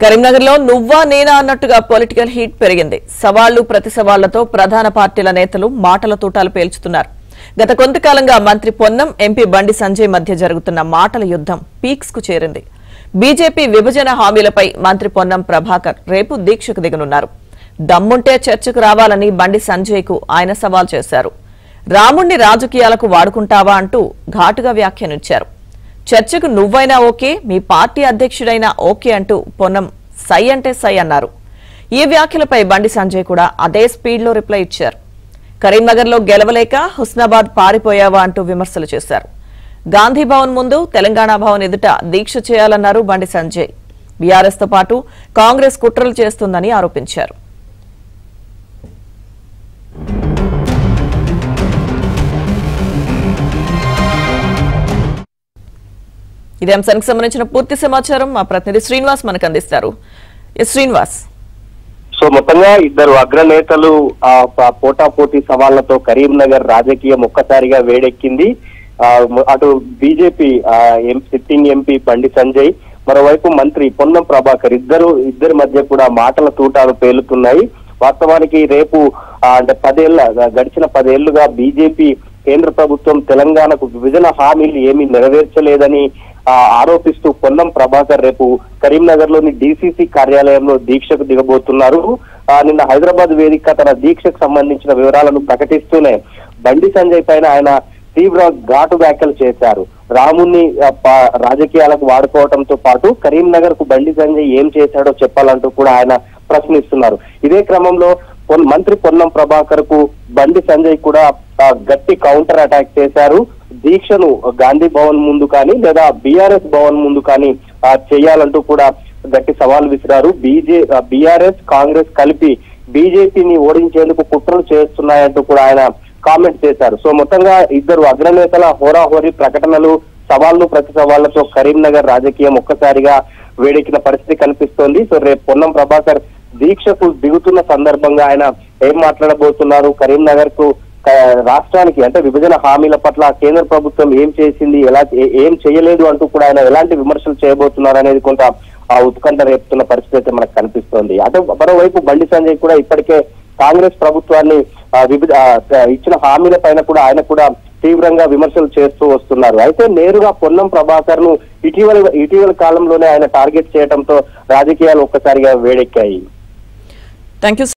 కరీంనగర్లో నువ్వా నేనా అన్నట్టుగా పొలిటికల్ హీట్ పెరిగింది. సవాళ్లు ప్రతి సవాళ్లతో ప్రధాన పార్టీల నేతలు మాటల తూటాలు పేల్చుతున్నారు. గత కొంతకాలంగా మంత్రి పొన్నం, ఎంపీ బండి సంజయ్ మధ్య జరుగుతున్న మాటల యుద్ధం పీక్స్ కు చేరింది. బీజేపీ విభజన హామీలపై మంత్రి పొన్నం ప్రభాకర్ రేపు దీక్షకు దిగనున్నారు. దమ్ముంటే చర్చకు రావాలని బండి సంజయ్ కు ఆయన సవాల్ చేశారు. రాముణ్ణి రాజకీయాలకు వాడుకుంటావా అంటూ ఘాటుగా వ్యాఖ్యానించారు. చర్చకు నువ్వైనా ఓకే, మీ పార్టీ అధ్యక్షుడైనా ఓకే అంటూ పొన్నం సై అంటే సై అన్నారు. ఈ వ్యాఖ్యలపై బండి సంజయ్ కూడా అదే స్పీడ్లో రిప్లై ఇచ్చారు. కరీంనగర్లో గెలవలేక హుస్నాబాద్ పారిపోయావా అంటూ విమర్శలు చేశారు. గాంధీ భవన్ ముందు, తెలంగాణ భవన్ ఎదుట దీక్ష చేయాలన్నారు బండి సంజయ్. బీఆర్ఎస్ తో పాటు కాంగ్రెస్ కుట్రలు చేస్తుందని ఆరోపించారు. ఇదే అంశానికి సంబంధించిన పూర్తి సమాచారం మా ప్రతినిధి శ్రీనివాస్ మనకు అందిస్తారు. శ్రీనివాస్, సో మొత్తంగా ఇద్దరు అగ్రనేతలు పోటాపోటీ సవాళ్లతో కరీంనగర్ రాజకీయం ఒక్కసారిగా వేడెక్కింది. అటు BJP sitting MP Bandi Sanjay, మరోవైపు మంత్రి పొన్నం ప్రభాకర్ ఇద్దరి మధ్య కూడా మాటల తూటాలు పేలుతున్నాయి. వాస్తవానికి రేపు అంటే గడిచిన 10 ఏళ్లుగా బీజేపీ కేంద్ర ప్రభుత్వం తెలంగాణకు విభజన హామీలు ఏమీ నెరవేర్చలేదని ఆరోపిస్తూ పొన్నం ప్రభాకర్ రేపు కరీంనగర్ లోని డీసీసీ కార్యాలయంలో దీక్షకు దిగబోతున్నారు. నిన్న హైదరాబాద్ వేదిక తన దీక్షకు సంబంధించిన వివరాలను ప్రకటిస్తూనే బండి సంజయ్ పైన ఆయన తీవ్ర ఘాటు వ్యాఖ్యలు చేశారు. రాముణ్ణి రాజకీయాలకు వాడుకోవడంతో పాటు కరీంనగర్ కు బండి సంజయ్ ఏం చేశాడో చెప్పాలంటూ కూడా ఆయన ప్రశ్నిస్తున్నారు. ఇదే క్రమంలో మంత్రి పొన్నం ప్రభాకర్ కు బండి సంజయ్ కూడా గట్టి కౌంటర్ అటాక్ చేశారు. దీక్షను గాంధీ భవన్ ముందు కానీ లేదా బీఆర్ఎస్ భవన్ ముందు కానీ చేయాలంటూ కూడా గట్టి సవాల్ విసిరారు. బీఆర్ఎస్ కాంగ్రెస్ కలిపి బీజేపీని ఓడించేందుకు కుట్రలు చేస్తున్నాయంటూ కూడా ఆయన కామెంట్ చేశారు. సో మొత్తంగా ఇద్దరు అగ్రనేతల హోరాహోరీ ప్రకటనలు, సవాళ్లు ప్రతి సవాళ్లతో కరీంనగర్ రాజకీయం ఒక్కసారిగా వేడెక్కిన పరిస్థితి కనిపిస్తోంది. సో రేపు పొన్నం ప్రభాకర్ దీక్షకు దిగుతున్న సందర్భంగా ఆయన ఏం మాట్లాడబోతున్నారు, కరీంనగర్ కు రాష్ట్రానికి అంటే విభజన హామీల పట్ల కేంద్ర ప్రభుత్వం ఏం చేసింది, ఏం చేయలేదు అంటూ కూడా ఆయన ఎలాంటి విమర్శలు చేయబోతున్నారు అనేది కొంత ఉత్కంఠ రేపుతున్న పరిస్థితి అయితే మనకు కనిపిస్తోంది. అటు మరోవైపు బండి సంజయ్ కూడా ఇప్పటికే కాంగ్రెస్ ప్రభుత్వాన్ని ఇచ్చిన హామీల పైన కూడా ఆయన కూడా తీవ్రంగా విమర్శలు చేస్తూ వస్తున్నారు. అయితే నేరుగా పొన్నం ప్రభాకర్ ను ఇటీవల కాలంలోనే ఆయన టార్గెట్ చేయడంతో రాజకీయాలు ఒక్కసారిగా వేడెక్కాయి. థాంక్యూ.